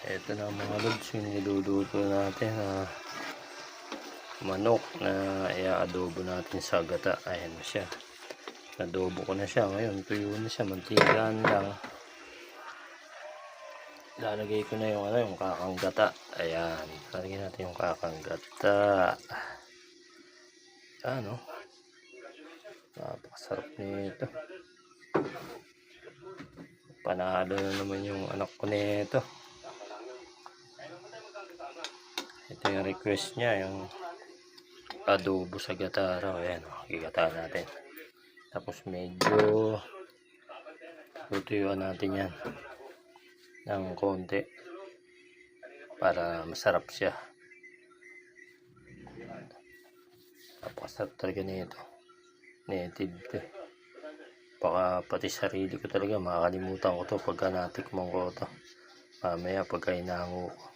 Ito na mga lods, yung niluluto natin na manok na i-adobo natin sa gata. Ayan na siya. Adobo ko na siya ngayon. Tuyo na siya. Mantigaan lang. Lalagay ko na yung yung kakang gata. Ayan. Lalagay natin yung kakang gata. Ano? Napakasarap nito. Panalo na naman yung anak ko nito. Ito yung request niya, yung adobo sa gata raw. Ayan, gigata natin. Tapos medyo tutuyuan natin yan ng konti para masarap siya. Napakasarap talaga nito. Native to. Baka pati sarili ko talaga makakalimutan ko to pagka natikman ko to. Mamaya pagka inango ko.